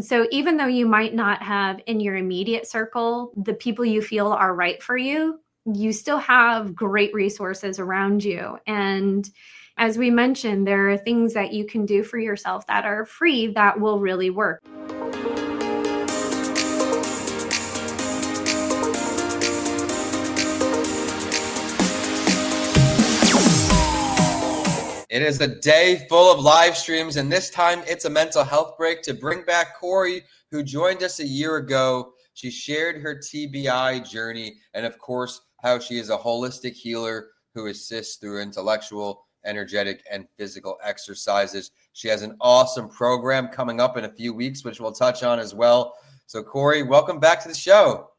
So even though you might not have in your immediate circle the people you feel are right for you, you still have great resources around you. And as we mentioned, there are things that you can do for yourself that are free that will really work. It is a day full of live streams, and this time it's a mental health break to bring back Cori, who joined us a year ago. She shared her TBI journey and, of course, how she is a holistic healer who assists through intellectual, energetic, and physical exercises. She has an awesome program coming up in a few weeks, which we'll touch on as well. So, Cori, welcome back to the show.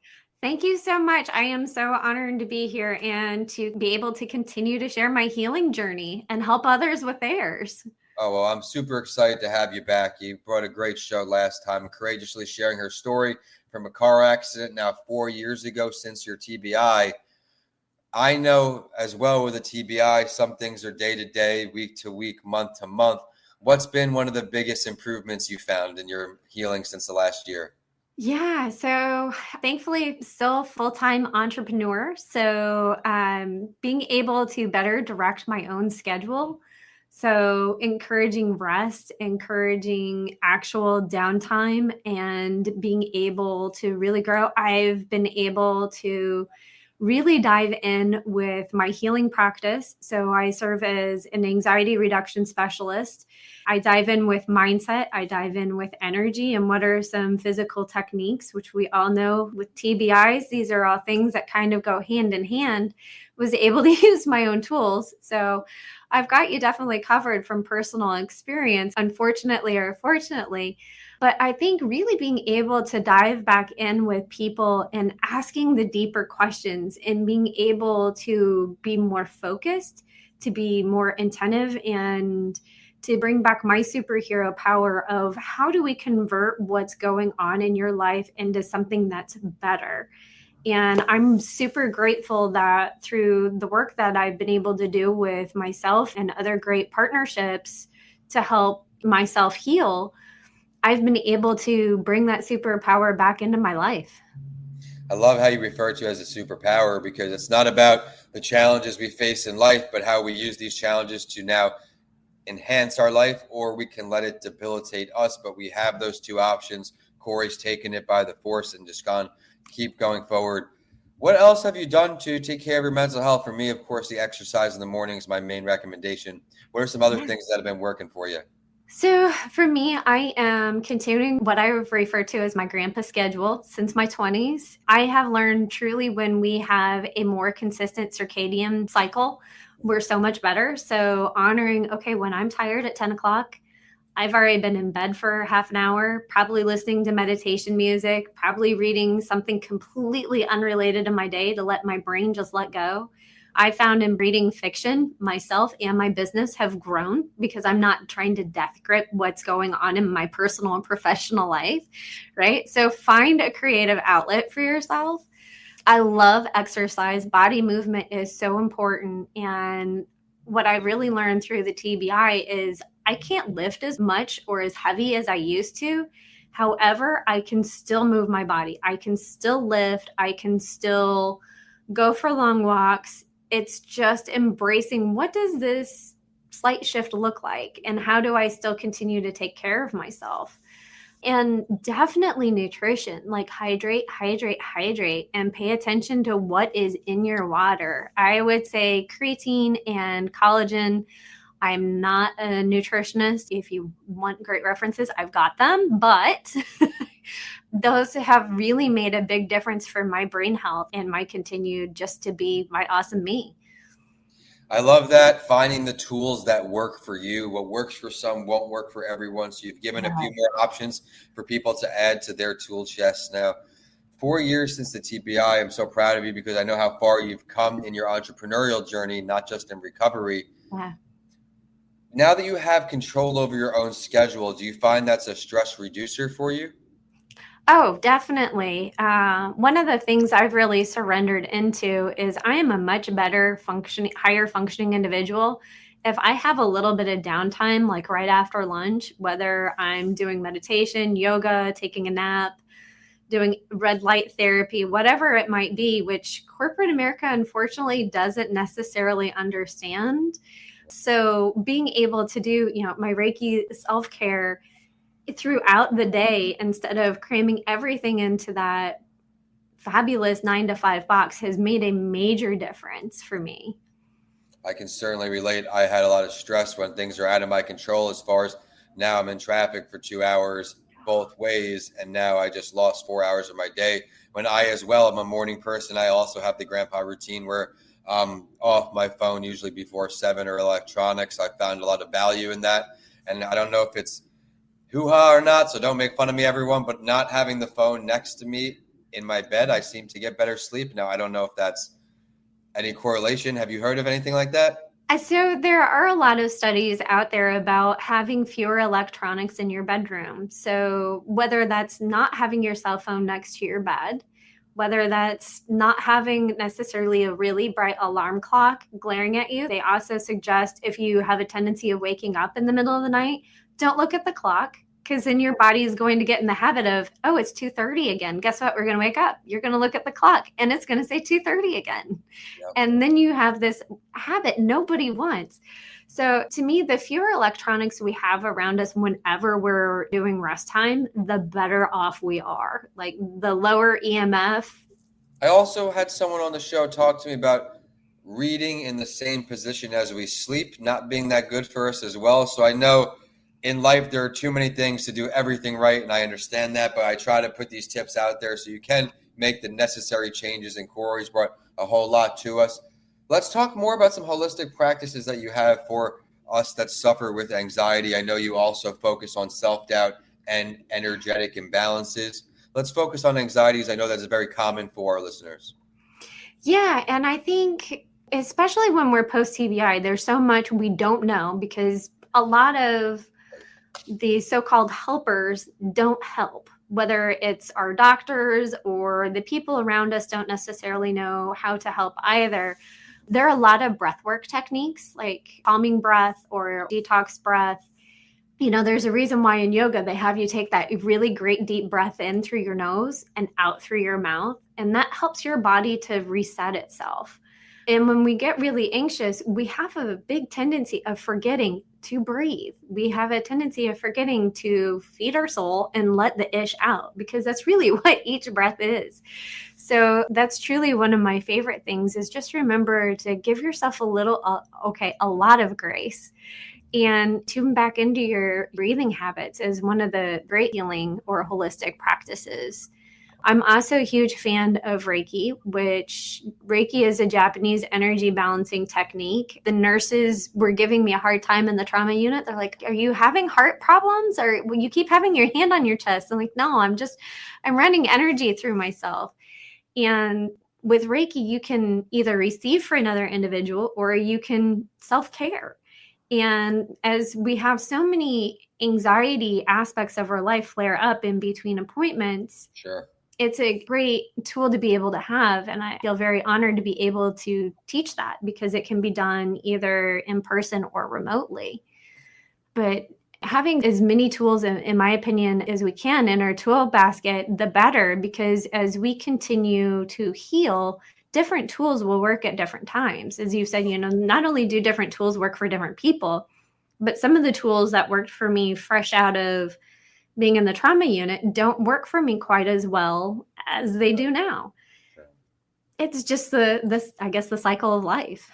Thank you so much. I am so honored to be here and to be able to continue to share my healing journey and help others with theirs. Oh, well, I'm super excited to have you back. You brought a great show last time, courageously sharing her story from a car accident now 4 years ago since your TBI. I know as well with a TBI, some things are day to day, week to week, month to month. What's been one of the biggest improvements you found in your healing since the last year? Yeah, so thankfully, still full-time entrepreneur. So being able to better direct my own schedule. So encouraging rest, encouraging actual downtime, and being able to really grow. I've been able to really dive in with my healing practice. So I serve as an anxiety reduction specialist. I dive in with mindset, I dive in with energy, and what are some physical techniques, which we all know with TBIs, these are all things that kind of go hand in hand. Was able to use my own tools. So I've got you definitely covered from personal experience, unfortunately or fortunately. But I think really being able to dive back in with people and asking the deeper questions and being able to be more focused, to be more attentive, and to bring back my superhero power of how do we convert what's going on in your life into something that's better. And I'm super grateful that through the work that I've been able to do with myself and other great partnerships to help myself heal, I've been able to bring that superpower back into my life. I love how you refer to it as a superpower because it's not about the challenges we face in life, but how we use these challenges to now enhance our life, or we can let it debilitate us. But we have those two options. Cori's taken it by the force and just gone, keep going forward. What else have you done to take care of your mental health? For me, of course, the exercise in the morning is my main recommendation. What are some other things that have been working for you? So for me, I am continuing what I refer to as my grandpa schedule since my 20s. I have learned truly when we have a more consistent circadian cycle, we're so much better. So honoring, okay, when I'm tired at 10 o'clock, I've already been in bed for half an hour, probably listening to meditation music, probably reading something completely unrelated to my day to let my brain just let go. I found in reading fiction, myself and my business have grown because I'm not trying to death grip what's going on in my personal and professional life, right? So find a creative outlet for yourself. I love exercise. Body movement is so important. And what I really learned through the TBI is I can't lift as much or as heavy as I used to. However, I can still move my body. I can still lift. I can still go for long walks. It's just embracing what does this slight shift look like and how do I still continue to take care of myself? And definitely nutrition, like hydrate, hydrate, hydrate, and pay attention to what is in your water. I would say creatine and collagen. I'm not a nutritionist. If you want great references, I've got them, but those have really made a big difference for my brain health and my continued just to be my awesome me. I love that, finding the tools that work for you. What works for some won't work for everyone. So you've given a few more options for people to add to their tool chest. Now, 4 years since the TBI, I'm so proud of you because I know how far you've come in your entrepreneurial journey, not just in recovery. Yeah. Now that you have control over your own schedule, do you find that's a stress reducer for you? Oh, definitely. One of the things I've really surrendered into is I am a much better functioning, higher functioning individual if I have a little bit of downtime, like right after lunch, whether I'm doing meditation, yoga, taking a nap, doing red light therapy, whatever it might be, which corporate America unfortunately doesn't necessarily understand. So being able to do, my Reiki self-care throughout the day instead of cramming everything into that fabulous 9 to 5 box has made a major difference for me. I can certainly relate. I had a lot of stress when things are out of my control, as far as now I'm in traffic for 2 hours both ways. And now I just lost 4 hours of my day. When I, as well, am a morning person, I also have the grandpa routine where I'm off my phone usually before 7 or electronics. I found a lot of value in that. And I don't know if it's hoo-ha or not, so don't make fun of me, everyone, but not having the phone next to me in my bed, I seem to get better sleep. Now, I don't know if that's any correlation. Have you heard of anything like that? So there are a lot of studies out there about having fewer electronics in your bedroom. So whether that's not having your cell phone next to your bed, whether that's not having necessarily a really bright alarm clock glaring at you, they also suggest if you have a tendency of waking up in the middle of the night, don't look at the clock, because then your body is going to get in the habit of, oh, it's 2:30 again. Guess what? We're going to wake up. You're going to look at the clock and it's going to say 2:30 again. Yep. And then you have this habit nobody wants. So to me, the fewer electronics we have around us whenever we're doing rest time, the better off we are. Like the lower EMF. I also had someone on the show talk to me about reading in the same position as we sleep not being that good for us as well. So I know in life there are too many things to do everything right, and I understand that, but I try to put these tips out there so you can make the necessary changes, and Cori's brought a whole lot to us. Let's talk more about some holistic practices that you have for us that suffer with anxiety. I know you also focus on self-doubt and energetic imbalances. Let's focus on anxieties. I know that's very common for our listeners. Yeah, and I think especially when we're post TBI, there's so much we don't know because a lot of the so-called helpers don't help, whether it's our doctors or the people around us don't necessarily know how to help either. There are a lot of breathwork techniques like calming breath or detox breath. There's a reason why in yoga they have you take that really great deep breath in through your nose and out through your mouth, and that helps your body to reset itself. And when we get really anxious, we have a big tendency of forgetting to breathe. We have a tendency of forgetting to feed our soul and let the ish out, because that's really what each breath is. So that's truly one of my favorite things, is just remember to give yourself a lot of grace, and tune back into your breathing habits as one of the great healing or holistic practices. I'm also a huge fan of Reiki, which Reiki is a Japanese energy balancing technique. The nurses were giving me a hard time in the trauma unit. They're like, are you having heart problems? Or will you keep having your hand on your chest? I'm like, no, I'm running energy through myself. And with Reiki, you can either receive for another individual or you can self-care. And as we have so many anxiety aspects of our life flare up in between appointments, Sure, it's a great tool to be able to have. And I feel very honored to be able to teach that, because it can be done either in person or remotely. But having as many tools, in my opinion, as we can in our tool basket, the better, because as we continue to heal, different tools will work at different times. As you said, not only do different tools work for different people, but some of the tools that worked for me fresh out of being in the trauma unit don't work for me quite as well as they do now. sure. It's just the cycle of life.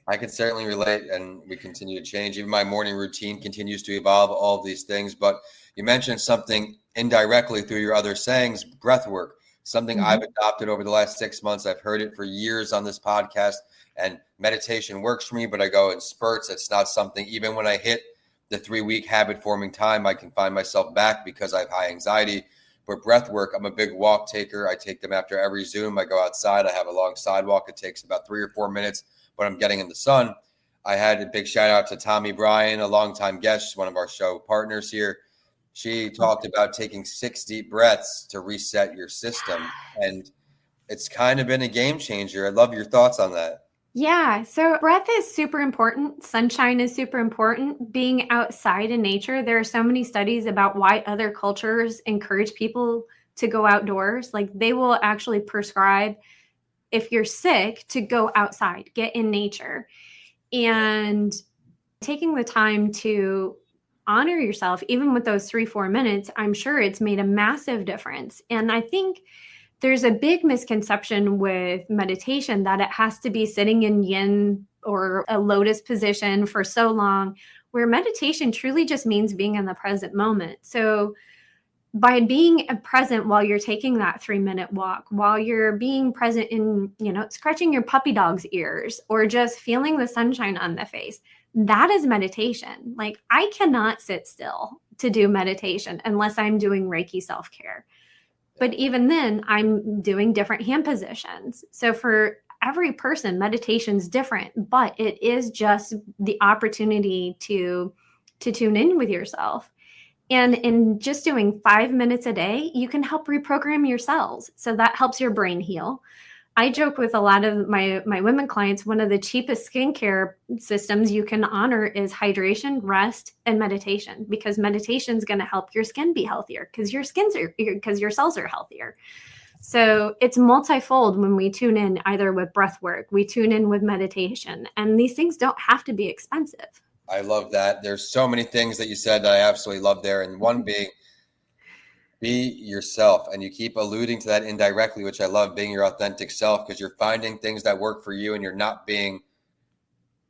I can certainly relate, and we continue to change. Even my morning routine continues to evolve, all of these things. But you mentioned something indirectly through your other sayings, breath work, something I've adopted over the last 6 months. I've heard it for years on this podcast, and meditation works for me, but I go in spurts. It's not something, even when I hit the 3-week habit forming time, I can find myself back because I have high anxiety. But breath work, I'm a big walk taker. I take them after every Zoom. I go outside. I have a long sidewalk. It takes about 3 or 4 minutes when I'm getting in the sun. I had a big shout out to Tommy Bryan, a longtime guest, one of our show partners here. She talked about taking 6 deep breaths to reset your system. And it's kind of been a game changer. I'd love your thoughts on that. Yeah, so breath is super important. Sunshine is super important. Being outside in nature, there are so many studies about why other cultures encourage people to go outdoors. Like they will actually prescribe, if you're sick, to go outside, get in nature. And taking the time to honor yourself, even with those 3-4 minutes, I'm sure it's made a massive difference. And I think there's a big misconception with meditation that it has to be sitting in yin or a lotus position for so long, where meditation truly just means being in the present moment. So by being present while you're taking that 3-minute walk, while you're being present in, scratching your puppy dog's ears or just feeling the sunshine on the face, that is meditation. Like I cannot sit still to do meditation unless I'm doing Reiki self-care. But even then, I'm doing different hand positions. So for every person, meditation's different, but it is just the opportunity to tune in with yourself. And in just doing 5 minutes a day, you can help reprogram your cells. So that helps your brain heal. I joke with a lot of my women clients, one of the cheapest skincare systems you can honor is hydration, rest, and meditation, because meditation is going to help your skin be healthier because your cells are healthier. So it's multifold when we tune in either with breath work, we tune in with meditation, and these things don't have to be expensive. I love that. There's so many things that you said that I absolutely love there. And one being, be yourself. And you keep alluding to that indirectly, which I love, being your authentic self, because you're finding things that work for you and you're not being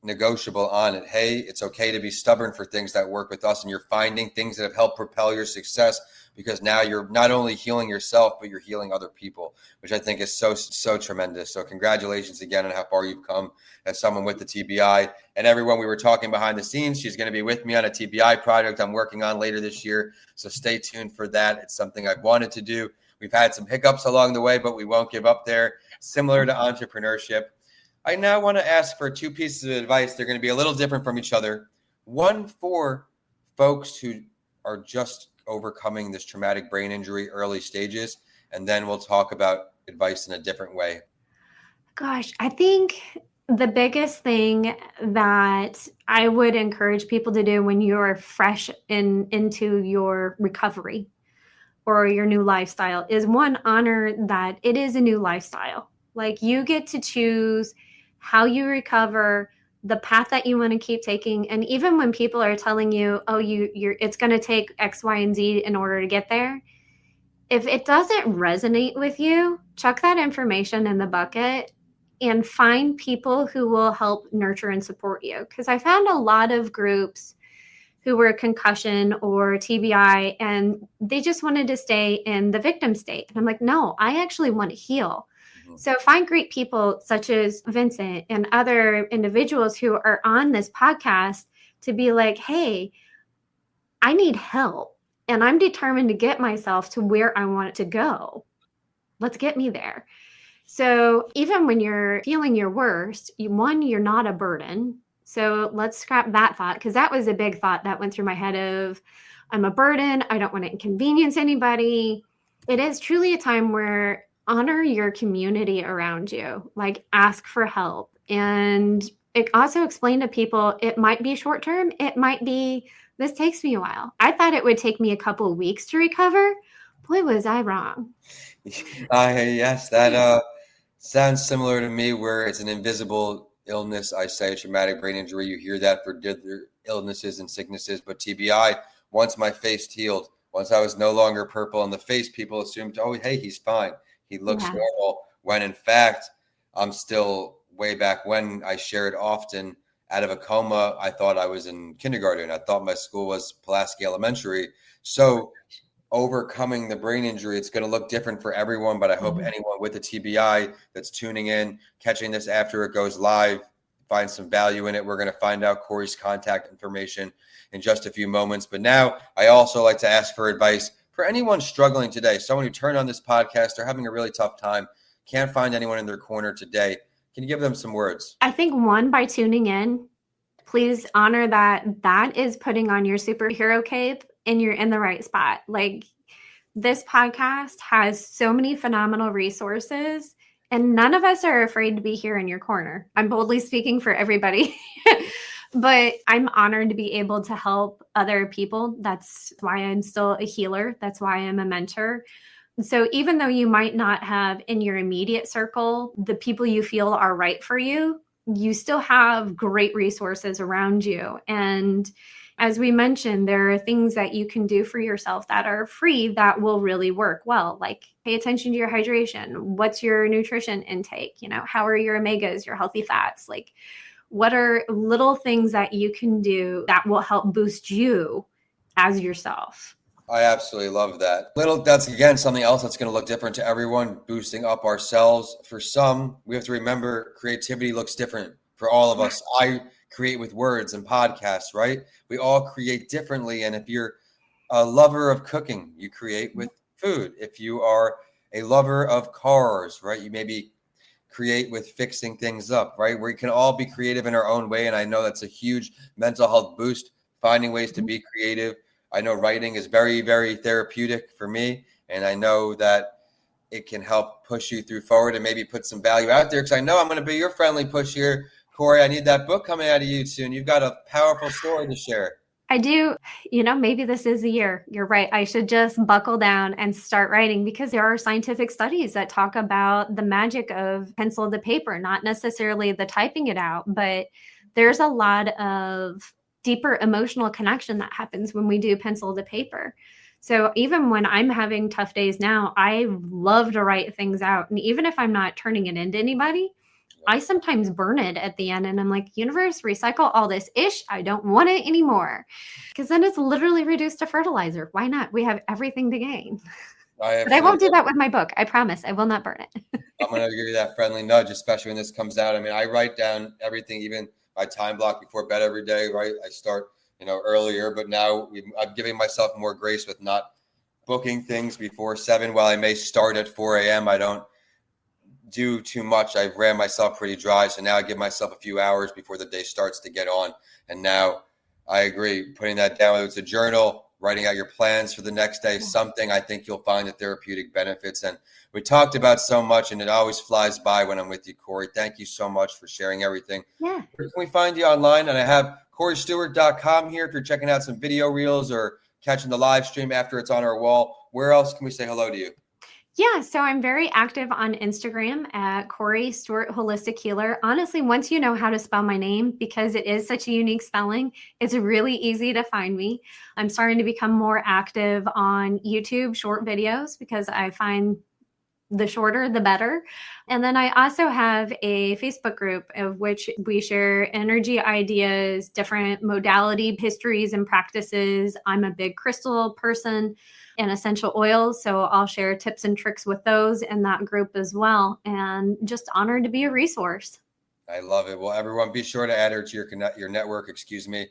negotiable on it. Hey, it's okay to be stubborn for things that work with us, and you're finding things that have helped propel your success, because now you're not only healing yourself, but you're healing other people, which I think is so tremendous. So congratulations again on how far you've come as someone with the TBI. And everyone, we were talking behind the scenes, she's going to be with me on a TBI project I'm working on later this year, so stay tuned for that. It's something I've wanted to do. We've had some hiccups along the way, but we won't give up there. Similar to entrepreneurship, I now want to ask for 2 pieces of advice. They're going to be a little different from each other. One for folks who are just overcoming this traumatic brain injury early stages, and then we'll talk about advice in a different way. Gosh, I think the biggest thing that I would encourage people to do when you're fresh into your recovery or your new lifestyle is, one, honor that it is a new lifestyle. Like you get to choose how you recover, the path that you want to keep taking. And even when people are telling you, oh, it's going to take X, Y, and Z in order to get there, if it doesn't resonate with you, chuck that information in the bucket and find people who will help nurture and support you. Because I found a lot of groups who were concussion or TBI, and they just wanted to stay in the victim state. And I'm like, no, I actually want to heal. Mm-hmm. So find great people such as Vincent and other individuals who are on this podcast to be like, hey, I need help and I'm determined to get myself to where I want it to go. Let's get me there. So even when you're feeling your worst, you're not a burden. So let's scrap that thought, because that was a big thought that went through my head of, I'm a burden. I don't want to inconvenience anybody. It is truly a time where honor your community around you, like ask for help. And it also explain to people, it might be short term. It might be, this takes me a while. I thought it would take me a couple of weeks to recover. Boy, was I wrong. Yes, that sounds similar to me, where it's an invisible illness. I say a traumatic brain injury. You hear that for other illnesses and sicknesses, but TBI, once my face healed, once I was no longer purple in the face, people assumed, oh, hey, he's fine. He looks normal, when in fact, I'm still way back when. I shared often, out of a coma, I thought I was in kindergarten. I thought my school was Pulaski Elementary. So overcoming the brain injury, it's going to look different for everyone, but I hope anyone with a TBI that's tuning in, catching this after it goes live, find some value in it. We're going to find out Cori's contact information in just a few moments. But now I also like to ask for advice for anyone struggling today, someone who turned on this podcast, they're having a really tough time, can't find anyone in their corner today. Can you give them some words? I think, one, by tuning in, please honor that is putting on your superhero cape and you're in the right spot. Like, this podcast has so many phenomenal resources, And none of us are afraid to be here in your corner. I'm boldly speaking for everybody. But I'm honored to be able to help other people. That's why I'm still a healer. That's why I'm a mentor. So even though you might not have in your immediate circle the people you feel are right for you, you still have great resources around you. And as we mentioned, there are things that you can do for yourself that are free that will really work well. Like pay attention to your hydration. What's your nutrition intake? How are your omegas, your healthy fats? Like, what are little things that you can do that will help boost you as yourself? I absolutely love that. That's again something else that's going to look different to everyone, boosting up ourselves. For some, we have to remember creativity looks different for all of us. I create with words and podcasts, right? We all create differently. And if you're a lover of cooking, you create with food. If you are a lover of cars, right, you maybe create with fixing things up, right? We can all be creative in our own way. And I know that's a huge mental health boost, finding ways to be creative. I know writing is very, very therapeutic for me. And I know that it can help push you through forward and maybe put some value out there. Because I know I'm going to be your friendly push here. Cori, I need that book coming out of you soon. You've got a powerful story to share. I do. Maybe this is the year. You're right. I should just buckle down and start writing, because there are scientific studies that talk about the magic of pencil to paper, not necessarily the typing it out, but there's a lot of deeper emotional connection that happens when we do pencil to paper. So even when I'm having tough days now, I love to write things out. And even if I'm not turning it into anybody, I sometimes burn it at the end, and I'm like, universe, recycle all this ish. I don't want it anymore. Because then it's literally reduced to fertilizer. Why not? We have everything to gain. But I won't do that with my book. I promise. I will not burn it. I'm going to give you that friendly nudge, especially when this comes out. I mean, I write down everything, even my time block before bed every day, right? I start, earlier, but now I'm giving myself more grace with not booking things before 7. While I may start at 4 a.m., I don't do too much. I ran myself pretty dry. So now I give myself a few hours before the day starts to get on. And now I agree, putting that down, whether it's a journal, writing out your plans for the next day, something, I think you'll find the therapeutic benefits. And we talked about so much, and it always flies by when I'm with you, Cori. Thank you so much for sharing everything. Yeah. Where can we find you online? And I have CoriStuart.com here if you're checking out some video reels or catching the live stream after it's on our wall. Where else can we say hello to you? Yeah, so I'm very active on Instagram at Cori Stuart Holistic Healer. Honestly, once you know how to spell my name, because it is such a unique spelling, it's really easy to find me. I'm starting to become more active on YouTube short videos, because I find the shorter, the better. And then I also have a Facebook group of which we share energy ideas, different modality histories and practices. I'm a big crystal person and essential oils, so I'll share tips and tricks with those in that group as well. And just honored to be a resource. I love it. Well, everyone, be sure to add her to your network.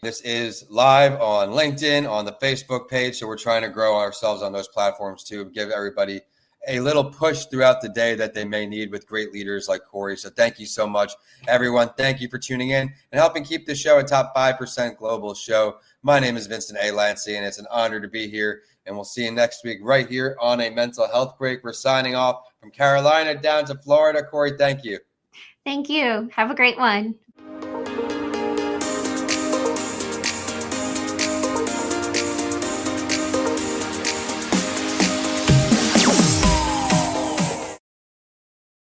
This is live on LinkedIn, on the Facebook page. So we're trying to grow ourselves on those platforms too, give everybody a little push throughout the day that they may need with great leaders like Cori. So thank you so much, everyone. Thank you for tuning in and helping keep the show a top 5% global show. My name is Vincent A. Lancey, and it's an honor to be here. And we'll see you next week right here on a mental health break. We're signing off from Carolina down to Florida. Cori, thank you. Thank you. Have a great one.